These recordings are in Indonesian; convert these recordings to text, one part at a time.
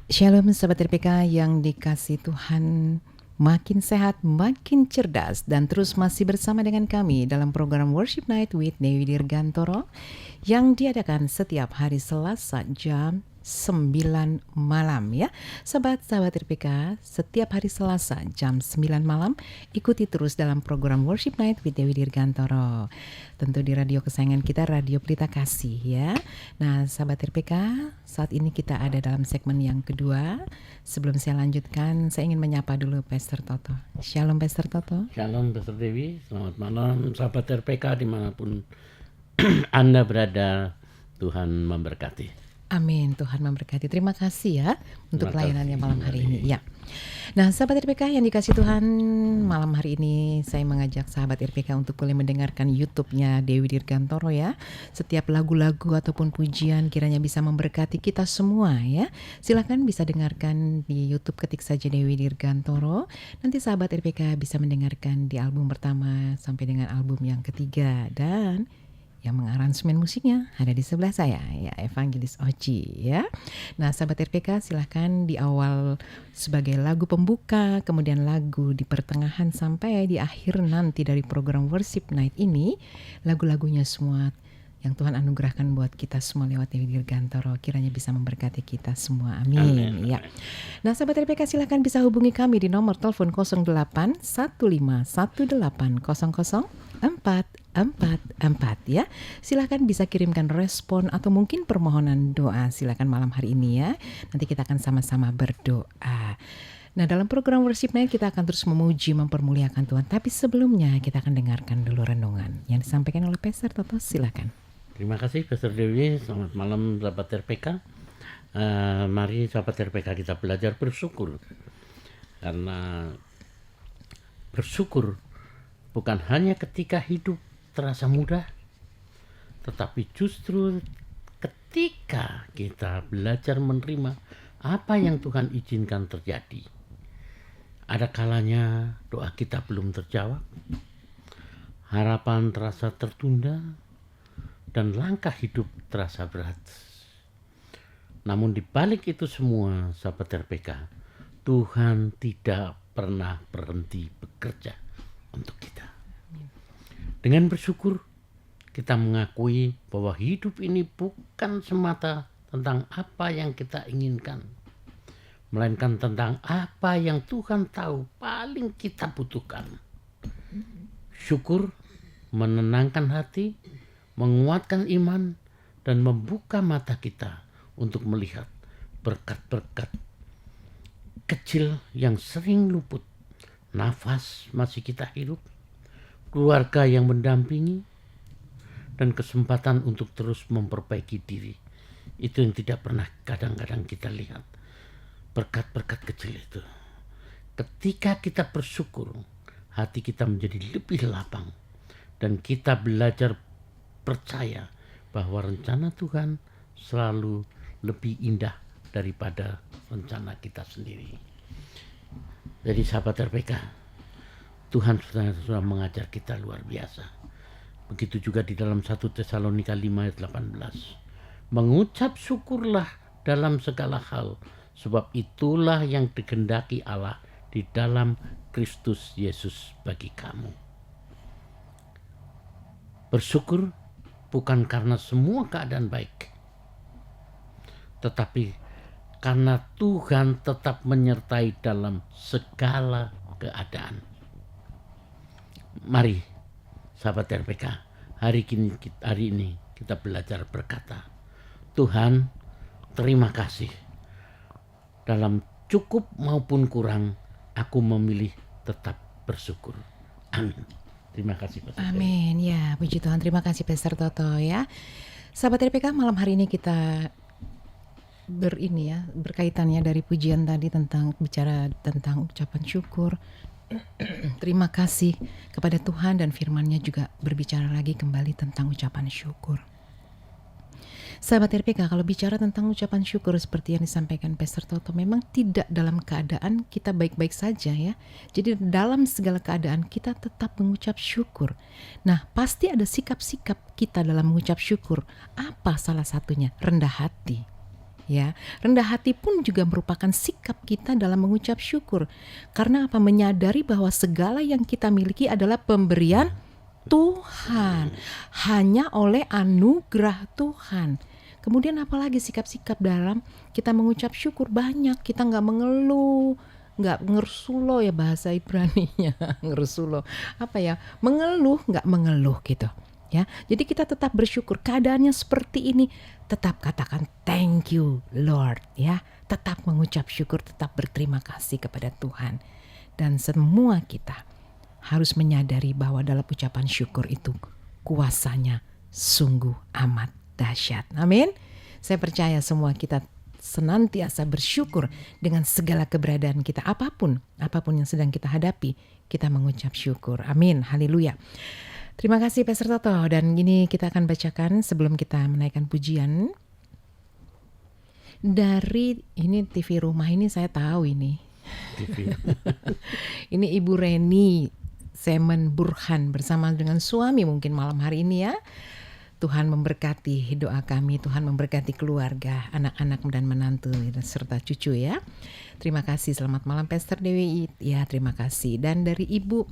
Shalom sahabat RPK yang dikasih Tuhan, makin sehat, makin cerdas, dan terus masih bersama dengan kami dalam program Worship Night with Dewi Dirgantoro yang diadakan setiap hari Selasa jam 9 malam ya. Sahabat-sahabat RPK, setiap hari Selasa jam 9 malam ikuti terus dalam program Worship Night with Dewi Dirgantoro. Tentu di radio kesayangan kita, Radio Pelita Kasih ya. Nah, sahabat RPK, saat ini kita ada dalam segmen yang kedua. Sebelum saya lanjutkan, saya ingin menyapa dulu Pastor Toto. Shalom Pastor Toto. Shalom Pastor Dewi, selamat malam sahabat RPK dimanapun Anda berada, Tuhan memberkati. Amin, Tuhan memberkati. Terima kasih ya untuk Terima pelayanannya kasih. malam hari ini. Ya. Nah, sahabat RPK yang dikasih Tuhan, malam hari ini saya mengajak sahabat RPK untuk boleh mendengarkan YouTube-nya Dewi Dirgantoro ya. Setiap lagu-lagu ataupun pujian kiranya bisa memberkati kita semua ya. Silakan bisa dengarkan di YouTube, ketik saja Dewi Dirgantoro. Nanti sahabat RPK bisa mendengarkan di album pertama sampai dengan album yang ketiga, dan yang mengaransemen musiknya ada di sebelah saya ya, Evangelis Oci ya. Nah, sahabat RPK silahkan di awal sebagai lagu pembuka, kemudian lagu di pertengahan sampai di akhir nanti dari program Worship Night ini, lagu-lagunya semua yang Tuhan anugerahkan buat kita semua lewat Dewi Dirgantoro kiranya bisa memberkati kita semua. Amin. Ya. Nah, sahabat RPK silahkan bisa hubungi kami di nomor telepon 081518000444 ya. Silahkan bisa kirimkan respon atau mungkin permohonan doa. Silahkan malam hari ini ya. Nanti kita akan sama-sama berdoa. Nah, dalam program Worship Night kita akan terus memuji, mempermuliakan Tuhan. Tapi sebelumnya kita akan dengarkan dulu renungan yang disampaikan oleh Pastor Toto. Silakan. Terima kasih Pastor Dewi, selamat malam sahabat RPK. Mari sahabat RPK kita belajar bersyukur. Karena bersyukur bukan hanya ketika hidup terasa mudah, tetapi justru ketika kita belajar menerima apa yang Tuhan izinkan terjadi. Ada kalanya doa kita belum terjawab, harapan terasa tertunda, dan langkah hidup terasa berat. Namun di balik itu semua, sahabat RPK, Tuhan tidak pernah berhenti bekerja untuk kita. Dengan bersyukur, kita mengakui bahwa hidup ini bukan semata tentang apa yang kita inginkan, melainkan tentang apa yang Tuhan tahu paling kita butuhkan. Syukur menenangkan hati, menguatkan iman, dan membuka mata kita untuk melihat berkat-berkat kecil yang sering luput. Nafas masih kita hidup, keluarga yang mendampingi, dan kesempatan untuk terus memperbaiki diri. Itu yang tidak pernah kadang-kadang kita lihat. Berkat-berkat kecil itu. Ketika kita bersyukur, hati kita menjadi lebih lapang, dan kita belajar percaya bahwa rencana Tuhan selalu lebih indah daripada rencana kita sendiri. Jadi sahabat RPK, Tuhan sudah mengajar kita luar biasa. Begitu juga di dalam 1 Tesalonika 5 ayat 18. Mengucap syukurlah dalam segala hal, sebab itulah yang dikehendaki Allah di dalam Kristus Yesus bagi kamu. Bersyukur bukan karena semua keadaan baik, tetapi karena Tuhan tetap menyertai dalam segala keadaan. Mari sahabat RPK, hari ini kita belajar berkata, Tuhan, terima kasih. Dalam cukup maupun kurang, aku memilih tetap bersyukur. Amin. Terima kasih Pastor. Amin. Ya, puji Tuhan. Terima kasih Pastor Toto ya. Sahabat RPK, malam hari ini kita berkaitannya dari pujian tadi tentang bicara tentang ucapan syukur. Terima kasih kepada Tuhan, dan firman-Nya juga berbicara lagi kembali tentang ucapan syukur. Sahabat RPK, kalau bicara tentang ucapan syukur seperti yang disampaikan Pastor Toto, memang tidak dalam keadaan kita baik-baik saja ya. Jadi dalam segala keadaan kita tetap mengucap syukur. Nah, pasti ada sikap-sikap kita dalam mengucap syukur. Apa salah satunya? Rendah hati. Ya, rendah hati pun juga merupakan sikap kita dalam mengucap syukur. Karena apa? Menyadari bahwa segala yang kita miliki adalah pemberian Tuhan, hanya oleh anugerah Tuhan. Kemudian apalagi sikap-sikap dalam kita mengucap syukur banyak. Kita nggak mengeluh, nggak ngersulo ya bahasa Ibraninya, ngersulo apa ya? Mengeluh, nggak mengeluh gitu. Ya, jadi kita tetap bersyukur keadaannya seperti ini, tetap katakan thank you Lord ya, tetap mengucap syukur, tetap berterima kasih kepada Tuhan. Dan semua kita harus menyadari bahwa dalam ucapan syukur itu kuasanya sungguh amat dahsyat. Amin. Saya percaya semua kita senantiasa bersyukur dengan segala keberadaan kita, apapun yang sedang kita hadapi, kita mengucap syukur. Amin. Haleluya. Terima kasih Pastor Toto, dan ini kita akan bacakan sebelum kita menaikkan pujian dari ini TV rumah ini. Saya tahu ini TV. ini Ibu Reni Semen Burhan bersama dengan suami mungkin malam hari ini ya. Tuhan memberkati doa kami, Tuhan memberkati keluarga, anak-anak dan menantu serta cucu ya. Terima kasih, selamat malam Pastor Dewi. Ya, terima kasih. Dan dari Ibu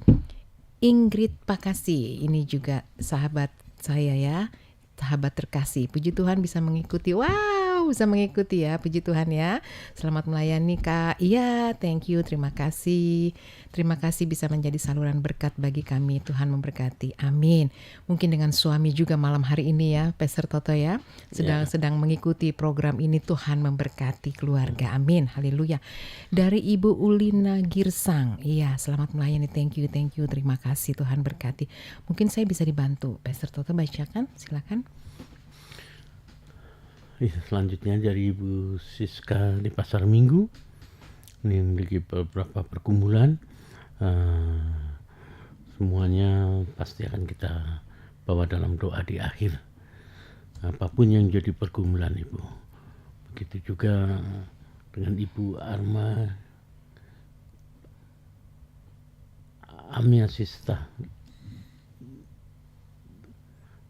Ingrid Pakasi, ini juga sahabat saya ya, sahabat terkasih. Puji Tuhan bisa mengikuti. Wow, bisa mengikuti ya, puji Tuhan ya. Selamat melayani Kak. Iya, thank you, terima kasih. Terima kasih bisa menjadi saluran berkat bagi kami. Tuhan memberkati. Amin. Mungkin dengan suami juga malam hari ini ya, Pastor Toto ya, sedang mengikuti program ini. Tuhan memberkati keluarga. Amin. Haleluya. Dari Ibu Ulina Girsang. Iya, selamat melayani. Thank you. Terima kasih. Tuhan berkati. Mungkin saya bisa dibantu. Pastor Toto bacakan, silakan. Selanjutnya dari Ibu Siska di Pasar Minggu. Ini memiliki beberapa pergumulan. Semuanya pasti akan kita bawa dalam doa di akhir. Apapun yang jadi pergumulan Ibu. Begitu juga dengan Ibu Arma Amiasista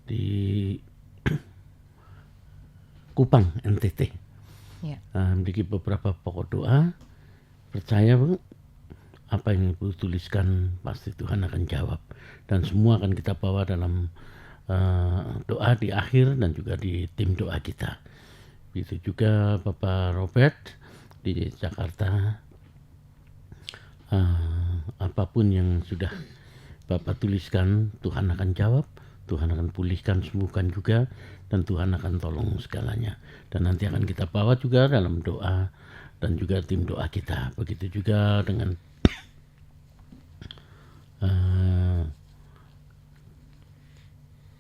di Kupang, NTT. Ya. Memiliki beberapa pokok doa. Percaya Bu, apa yang Ibu tuliskan pasti Tuhan akan jawab. Dan semua akan kita bawa dalam doa di akhir dan juga di tim doa kita. Begitu juga Bapak Robert di Jakarta. Apapun yang sudah Bapak tuliskan, Tuhan akan jawab. Tuhan akan pulihkan, sembuhkan juga, dan Tuhan akan tolong segalanya. Dan nanti akan kita bawa juga dalam doa dan juga tim doa kita. Begitu juga dengan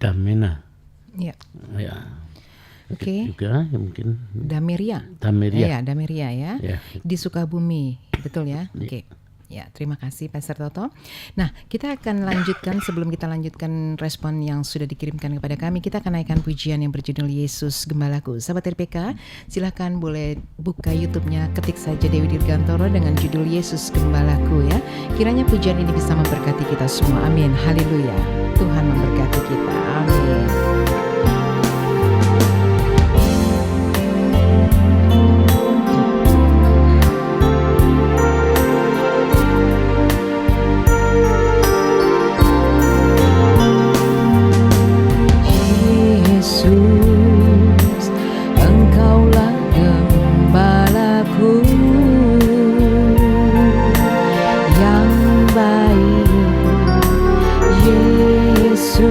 Damena. Ya. Oke. Juga ya mungkin Dameria. Dameria. Ya, Dameria ya. Ya. Di Sukabumi, betul ya? Oke. Ya, terima kasih Pastor Toto. Nah, kita akan lanjutkan, sebelum kita lanjutkan respon yang sudah dikirimkan kepada kami, kita akan naikkan pujian yang berjudul Yesus Gembalaku. Sahabat RPK, silakan boleh buka YouTube-nya, ketik saja Dewi Dirgantoro dengan judul Yesus Gembalaku ya. Kiranya pujian ini bisa memberkati kita semua. Amin. Haleluya. Tuhan memberkati kita. Amin. Yesus, Engkaulah gembalaku yang baik. Yesus,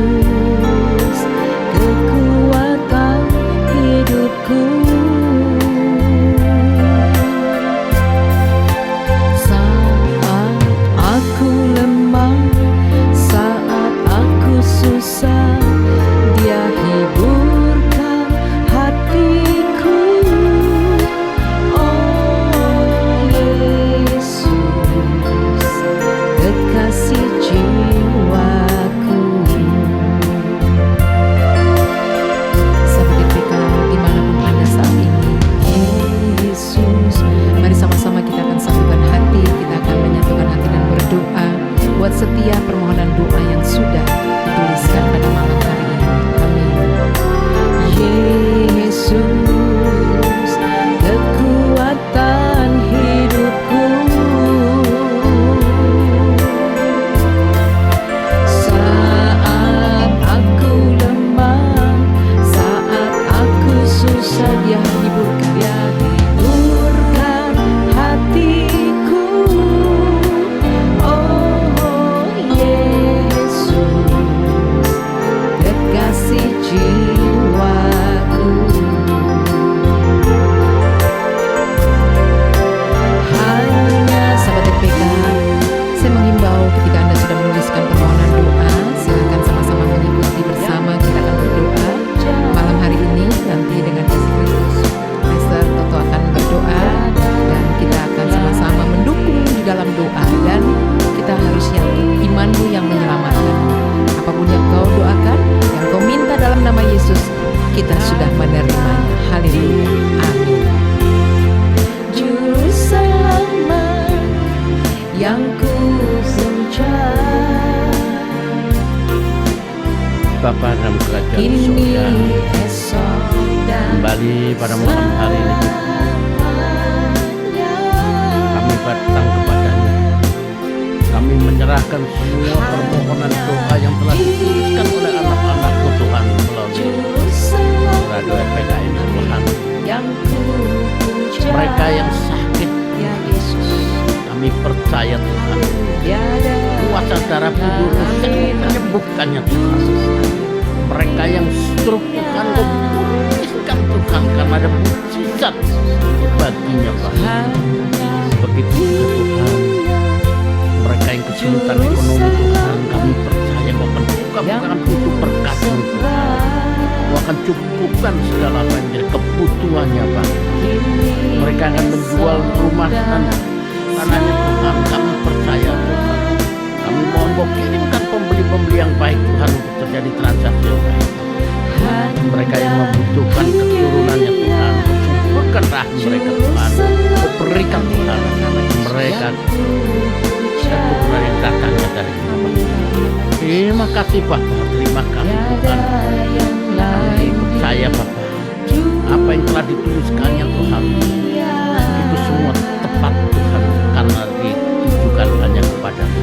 kita sudah menerimanya. Haleluya. Amin. Juru selamat yang ku puja, Bapa dalam kerajaan kini surga, esok dan kembali pada malam hari ini kami datang kepadanya. Kami menyerahkan semua permohonan doa yang telah dituliskan oleh anak-anak-Mu Tuhan melalui Juru selamat radio RPK ini Tuhan. yang ku puja, Mereka yang sakit, ya Yesus, kami percaya Tuhan, tiada kuasa darah putih menyembuhkannya Tuhan. Mereka yang stroke Tuhan, Kau pulihkan Tuhan, karena ada mujizat baginya Tuhan. Begitu juga Tuhan, mereka yang kesulitan ekonomi Tuhan, kami percaya Kau akan buka-bukakan pintu berkat-Mu Tuhan. Kau akan cukupkan segala apa yang menjadi kebutuhannya Pak. Mereka akan menjual rumah dan tanahnya Tuhan, kami percaya Tuhan. Kami mohon Kau kirimkan pembeli-pembeli yang baik Tuhan untuk terjadi transaksi yang baik. Mereka yang membutuhkan keturunannya Tuhan, Kau suburkan rahim mereka Tuhan. Kau berikan Tuhan mereka keturunan yang datangnya dari Tuhan. Terima kasih Bapa, terima kasih Tuhan. Kami percaya Bapa, apa yang telah dituliskannya Tuhan, itu semua tepat Tuhan, karena ditujukan hanya kepada-Mu.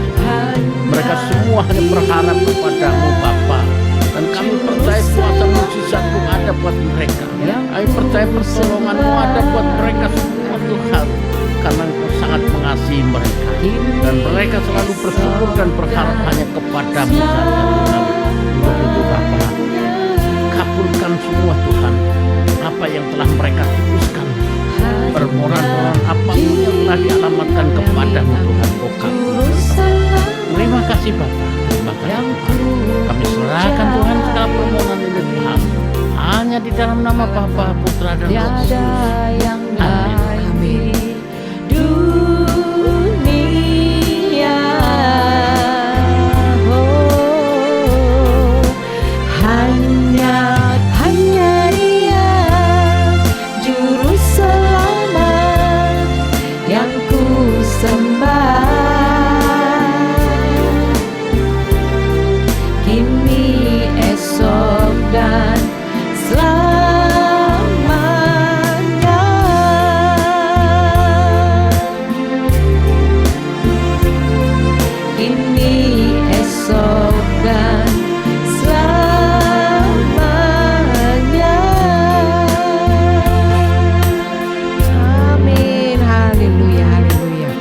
Mereka semua hanya berharap kepada-Mu Bapa, dan kami percaya kuasa mujizat-Mu ada buat mereka. Kami percaya pertolongan-Mu ada buat mereka semua Tuhan, karena Engkau sangat mengasihi mereka, dan mereka selalu bersyukur dan berharap hanya kepada-Mu saja Tuhan. Untuk itu Bapa, kabulkan semua Tuhan apa yang telah mereka tuliskan, permohonan apapun yang telah dialamatkan kepada-Mu Tuhan, Kau kabulkan. Terima kasih Bapa, terima kasih Tuhan. Kami serahkan Tuhan segala permohonan ini Tuhan, hanya di dalam nama Bapa, Putra dan Roh tiada Kudus. yang Amin. lain di dunia. Oh, hanya Dia Juru Selamat yang ku sembah, kini esok dan selamanya. Kini esok dan selamanya. Amin. Haleluya, haleluya.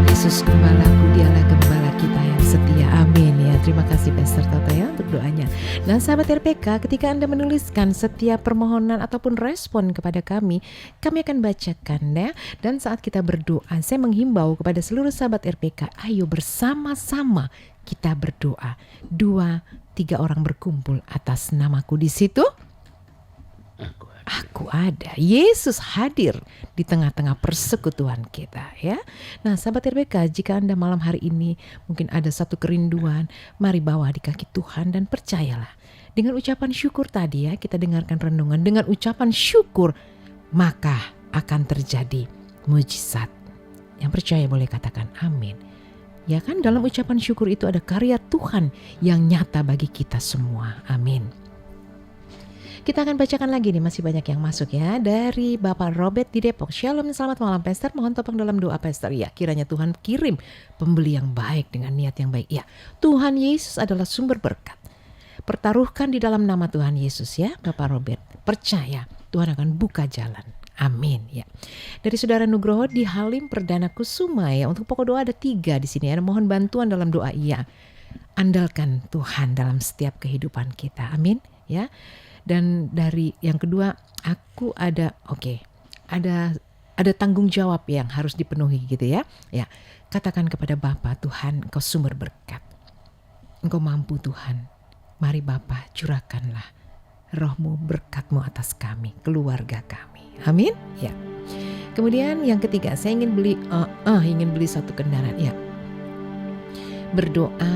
Yesus Gembalaku, Dialah Gembala kita yang setia. Amin ya. Terima kasih Pastor Toto ya untuk doanya. Nah sahabat RPK, ketika Anda menuliskan setiap permohonan ataupun respon kepada kami akan bacakan ya. Dan saat kita berdoa, saya menghimbau kepada seluruh sahabat RPK, ayo bersama-sama kita berdoa. 2-3 orang berkumpul atas namaku, di situ aku ada. Yesus hadir di tengah-tengah persekutuan kita ya. Nah sahabat RPK, jika Anda malam hari ini mungkin ada satu kerinduan, mari bawa di kaki Tuhan dan percayalah. Dengan ucapan syukur tadi ya, kita dengarkan renungan. Dengan ucapan syukur, maka akan terjadi mujizat. Yang percaya boleh katakan amin. Ya kan, dalam ucapan syukur itu ada karya Tuhan yang nyata bagi kita semua. Amin. Kita akan bacakan lagi nih, masih banyak yang masuk ya. Dari Bapak Robert di Depok. Shalom, selamat malam Pastor. Mohon topang dalam doa Pastor. Ya, kiranya Tuhan kirim pembeli yang baik dengan niat yang baik. Ya, Tuhan Yesus adalah sumber berkat. Pertaruhkan di dalam nama Tuhan Yesus ya Bapak Robert. Percaya Tuhan akan buka jalan. Amin ya. Dari Saudara Nugroho di Halim Perdana Kusuma ya. Untuk pokok doa ada 3 di sini ya. Mohon bantuan dalam doa ya. Andalkan Tuhan dalam setiap kehidupan kita. Amin ya. Dan dari yang kedua, aku ada ada tanggung jawab yang harus dipenuhi gitu ya. Ya, katakan kepada Bapa, Tuhan, Engkau sumber berkat. Engkau mampu Tuhan. Mari Bapa, curahkanlah Roh-Mu, berkat-Mu atas kami, keluarga kami. Amin. Ya. Kemudian yang ketiga, saya ingin beli satu kendaraan. Ya. Berdoa,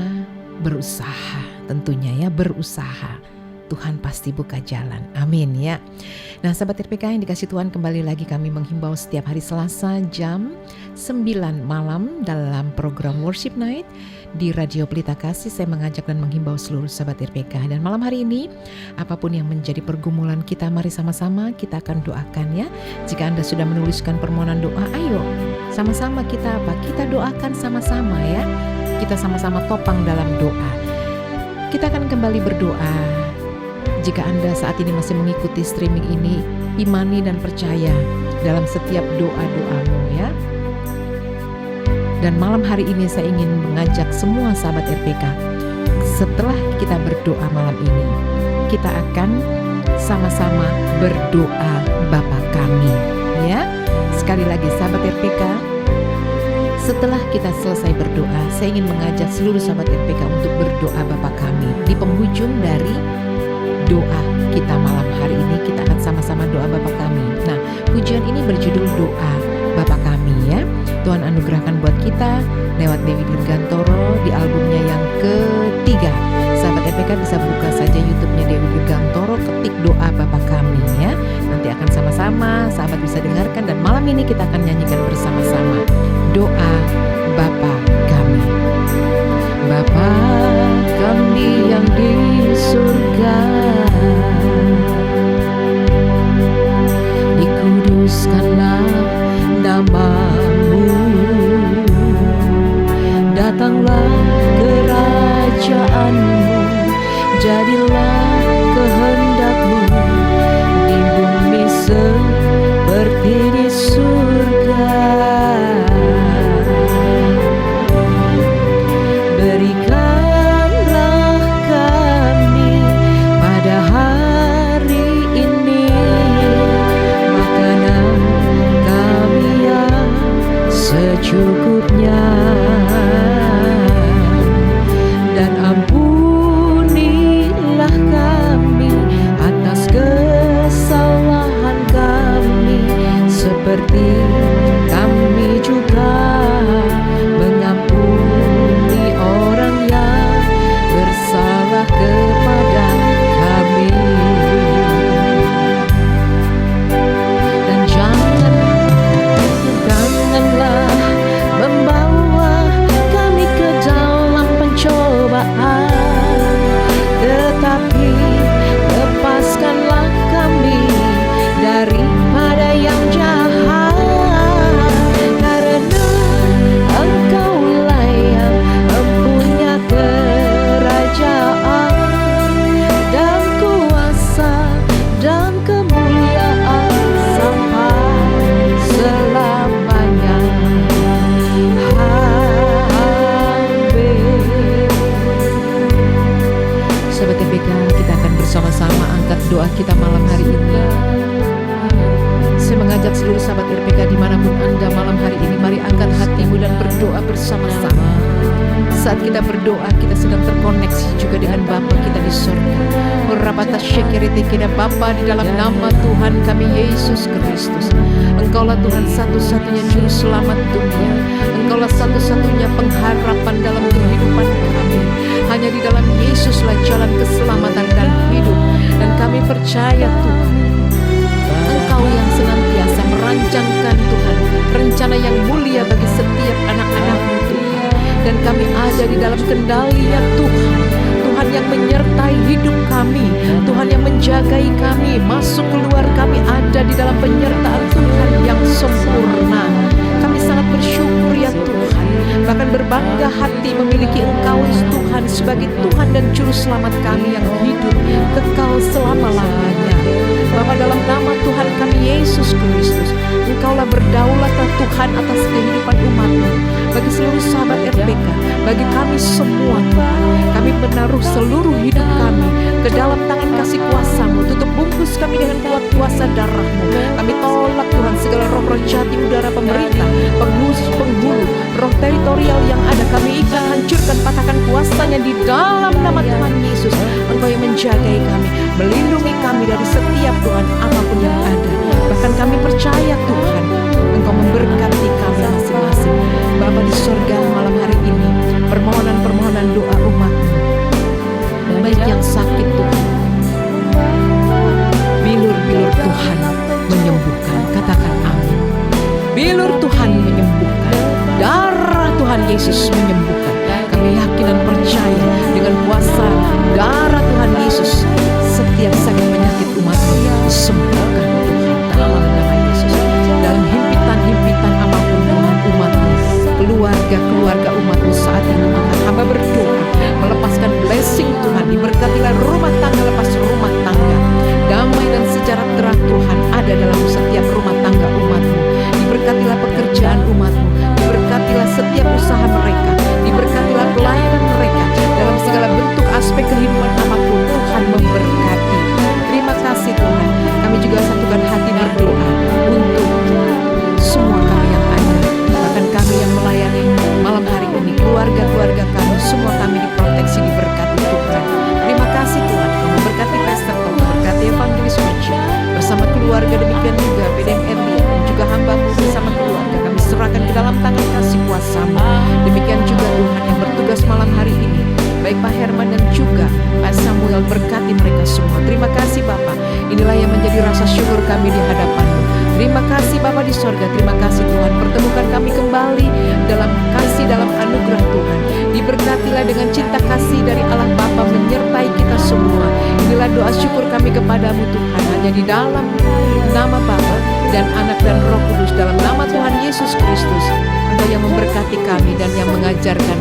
berusaha, tentunya ya berusaha. Tuhan pasti buka jalan. Amin ya. Nah sahabat RPK yang dikasih Tuhan, kembali lagi kami menghimbau setiap hari Selasa jam 9 malam dalam program Worship Night di Radio Pelita Kasih. Saya mengajak dan menghimbau seluruh sahabat RPK. Dan malam hari ini, apapun yang menjadi pergumulan kita, mari sama-sama kita akan doakan ya. Jika Anda sudah menuliskan permohonan doa, ayo sama-sama kita Kita doakan sama-sama ya. Kita sama-sama topang dalam doa. Kita akan kembali berdoa. Jika Anda saat ini masih mengikuti streaming ini, imani dan percaya dalam setiap doa-doamu ya. Dan malam hari ini saya ingin mengajak semua sahabat RPK, setelah kita berdoa malam ini, kita akan sama-sama berdoa Bapa kami ya. Sekali lagi sahabat RPK, setelah kita selesai berdoa, saya ingin mengajak seluruh sahabat RPK untuk berdoa Bapa kami. Di penghujung dari doa kita malam hari ini, kita akan sama-sama doa Bapa kami. Nah, pujian ini berjudul doa Bapa kami ya. Tuhan anugerahkan buat kita lewat Dewi Dirgantoro di albumnya yang ketiga. Sahabat RPK bisa buka saja YouTube-nya Dewi Dirgantoro, ketik doa Bapa kami ya. Nanti akan sama-sama sahabat bisa dengarkan, dan malam ini kita akan nyanyikan bersama-sama doa Bapa kami. Bapa kami yang di surga, dikuduskanlah nama-Mu, datanglah kerajaan-Mu, jadilah kehendak-Mu di bumi seperti di surga. Berikanlah kami pada hari ini makanan kami yang secukupnya, dan ampunilah kami atas kesalahan kami, seperti kami juga mengampuni orang yang bersalah kepada kami. Dan janganlah membawa kami ke dalam pencobaan, tetapi lepaskanlah kami daripada yang jahat, karena Engkaulah yang mempunyai kerajaan dan kuasa dan kemuliaan sampai selamanya. Amin. Sahabat TPK, kita akan bersama-sama angkat doa kita malam hari ini. Saya mengajak seluruh sahabat RPK dimanapun Anda malam hari ini, mari angkat hatimu dan berdoa bersama-sama. Saat kita berdoa, kita sedang terkoneksi juga dengan Bapa kita di surga. Rapata syekiriti kita Bapa, di dalam nama Tuhan kami Yesus Kristus, Engkaulah Tuhan satu-satunya juru selamat dunia. Engkaulah satu-satunya pengharapan dalam kehidupan kami. Hanya di dalam Yesuslah jalan keselamatan dan hidup. Dan kami percaya Tuhan, Engkau yang senantiasa merancangkan Tuhan rencana yang mulia bagi setiap anak-anak-Mu Tuhan. Dan kami ada di dalam kendali-Nya Tuhan. Tuhan yang menyertai hidup kami, Tuhan yang menjagai kami, masuk keluar kami ada di dalam penyertaan Tuhan yang sempurna. Kami sangat bersyukur ya Tuhan, bahkan berbangga hati memiliki Engkau Tuhan sebagai Tuhan dan Juru Selamat kami yang hidup kekal selama-lamanya. Bapa, dalam nama Tuhan kami Yesus Kristus, Engkaulah berdaulat Tuhan atas kehidupan umat-Mu, bagi seluruh sahabat RPK, bagi kami semua Tuhan. Kami menaruh seluruh hidup kami ke dalam tangan kasih kuasa-Mu. Tutup bungkus kami dengan kuat kuasa darah-Mu. Kami tolak Tuhan segala roh-roh jati udara pemerintah, penghulu, roh teritorial yang ada. Kami ikat, hancurkan, patahkan kuasanya di dalam nama Tuhan Yesus. Engkau yang menjagai kami, melindungi kami dari setiap Tuhan apapun yang ada. Bahkan kami percaya Tuhan, Engkau memberkati kami masing-masing. Bapa di surga, malam hari ini permohonan-permohonan doa umat-Mu, baik yang sakit Tuhan, Yesus menyembuhkan. Kami yakin dan percaya dengan kuasa darah Tuhan Yesus, setiap sakit penyakit umat-Mu disembuhkan Tuhan dalam nama Yesus. Dalam himpitan-himpitan apapun Tuhan umat-Mu, keluarga-keluarga umat-Mu saat ini Tuhan, hamba berdoa melepaskan blessing Tuhan. Diberkatilah rumah tangga lepas rumah tangga, damai dan sejahtera Tuhan ada dalam setiap rumah tangga umat-Mu. Diberkatilah pekerjaan umat-Mu, diberkatilah setiap usaha mereka, diberkatilah pelayanan mereka dalam segala bentuk aspek kehidupan apapun Tuhan memberkati. Terima kasih Tuhan. Kami juga satukan hati berdoa untuk semua kami yang ada, bahkan kami yang melayani malam hari ini, keluarga-keluarga kami, semua kami diproteksi, diberkati Tuhan. Terima kasih Tuhan. Kau memberkati Pastor, Kau memberkati Evangelis Uci bersama keluarga, demikian juga PDM Erlia dan juga hamba-Mu bersama keluarga. Kami serahkan ke dalam tangan kasih kuasa-Mu. Demikian juga Tuhan yang bertugas malam hari ini, baik Pak Herman dan juga Pak Samuel, berkati mereka semua. Terima kasih Bapak. Inilah yang menjadi rasa syukur kami di hadapan-Mu. Terima kasih Bapa di sorga. Terima kasih Tuhan, pertemukan kami kembali dalam kasih, dalam anugerah Tuhan. Diberkatilah dengan cinta kasih dari Allah Bapa menyertai kita semua. Inilah doa syukur kami kepadamu Tuhan, hanya di dalam nama Bapa dan Anak dan Roh Kudus, dalam nama Tuhan Yesus Kristus, Engkau yang memberkati kami dan yang mengajarkan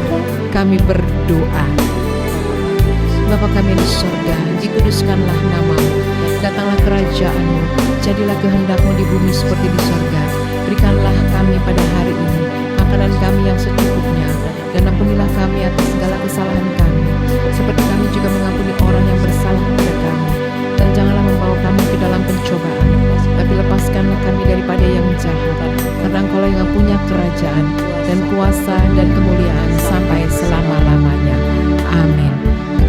kami berdoa. Bapa kami di sorga, dikuduskanlah nama-Mu, datanglah kerajaan-Mu, jadilah kehendak-Mu di bumi seperti di sorga. Berikanlah kami pada hari ini makanan kami yang secukupnya, dan ampunilah kami atas segala kesalahan kami, seperti kami juga mengampuni orang yang bersalah kepada kami. Dan janganlah membawa kami ke dalam pencobaan, tapi lepaskanlah kami daripada yang jahat, karena Engkau yang punya kerajaan dan kuasa dan kemuliaan sampai selama-lamanya. Amin.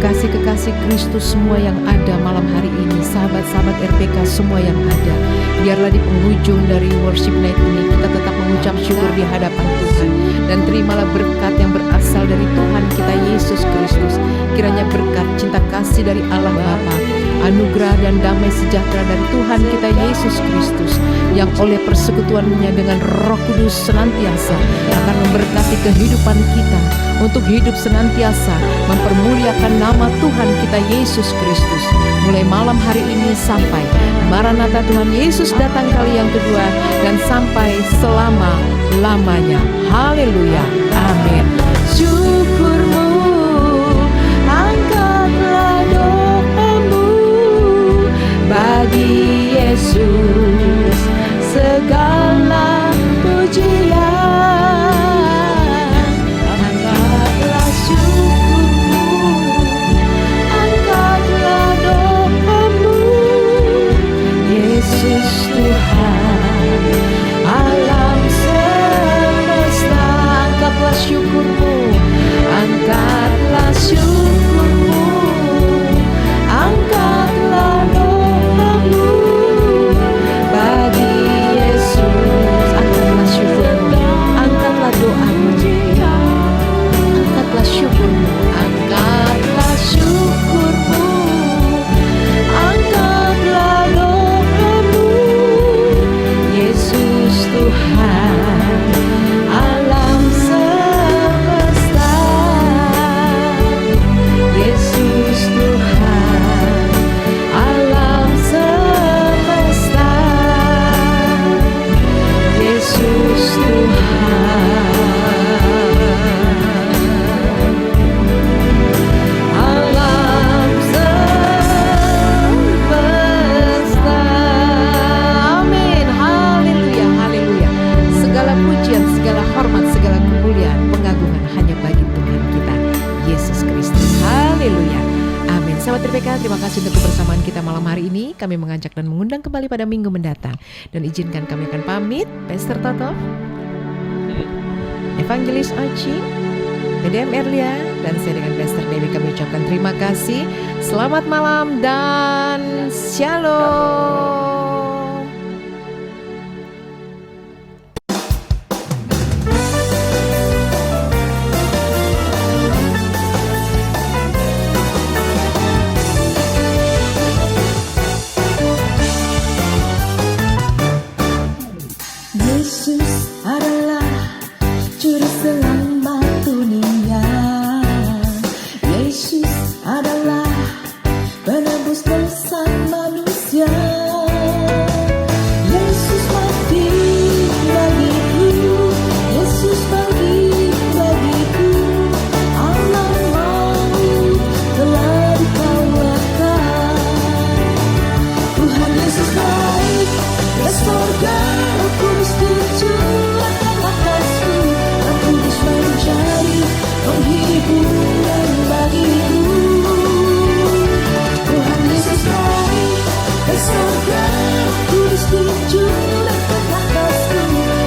Kekasih-kekasih Kristus semua yang ada malam hari ini, sahabat-sahabat RPK semua yang ada, biarlah di penghujung dari worship night ini kita tetap mengucap syukur di hadapan Tuhan, dan terimalah berkat yang berasal dari Tuhan kita Yesus Kristus. Kiranya berkat cinta kasih dari Allah Bapa, anugerah dan damai sejahtera dari Tuhan kita Yesus Kristus, yang oleh persekutuannya dengan Roh Kudus senantiasa akan memberkati kehidupan kita untuk hidup senantiasa mempermuliakan nama Tuhan kita Yesus Kristus, mulai malam hari ini sampai Maranatha Tuhan Yesus datang kali yang kedua, dan sampai selama-lamanya. Haleluya. Amin. Syukurmu, angkatlah doamu bagi Yesus, segala pujian. Angkatlah syukurmu, angkatlah doamu, Yesus Tuhan alam semesta. Angkatlah syukurmu, angkatlah syukurmu, angkatlah doamu bagi Yesus. Angkatlah syukurmu, angkatlah doamu, angkatlah syukurmu, angkatlah syukurmu, angkatlah doamu, Yesus Tuhan alam semesta, Yesus Tuhan alam semesta, Yesus Tuhan alam semesta. Amin. Haleluya, haleluya. Segala pujian, segala hormat, segala kemuliaan, pengagungan hanya bagi Tuhan kita Yesus Kristus. Haleluya. Amin. Sahabat RPK, terima kasih untuk kebersamaan kita malam hari ini. Kami mengajak dan mengundang kembali pada minggu mendatang. Dan izinkan kami akan pamit. Pastor Toto, Evangelis Oci, PDM Erlia, dan saya dengan Pastor Dewi kami ucapkan terima kasih. Selamat malam dan shalom. Yesus adalah juru selamatku. manusia. Yesus mati bagiku, Yesus bangkit bagiku, alam maut telah dikalahkan. Tuhan Yesus naik ke sorga, Roh Kudus dicurahkan atasku, Roh Kudus menjadi penghiburan bagiku. Tuhan Yesus naik ke sorga, Roh Kudus dicurahkan atasku,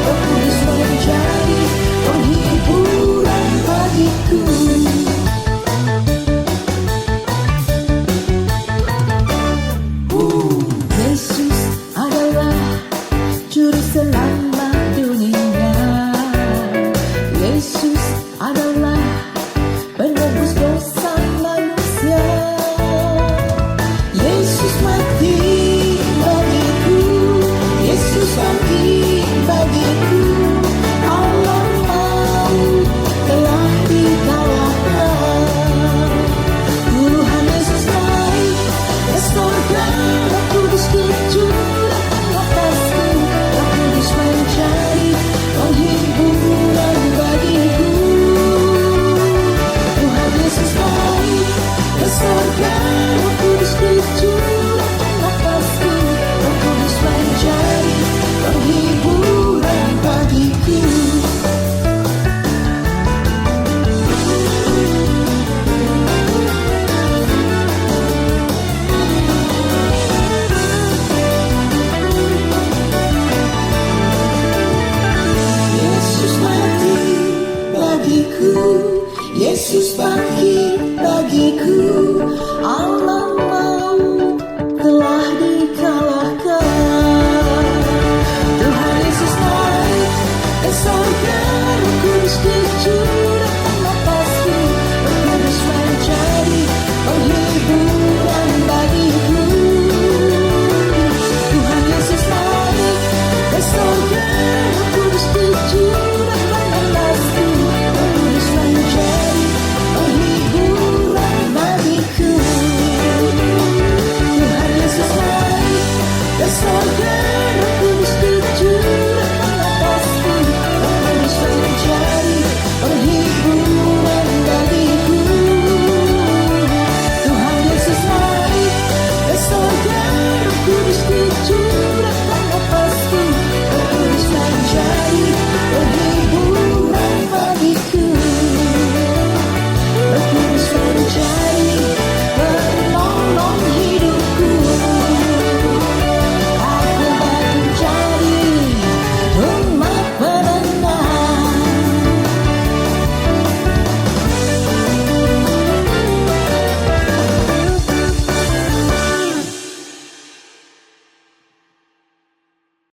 Roh Kudus menjadi penghiburan bagiku. Yesus adalah juru selamat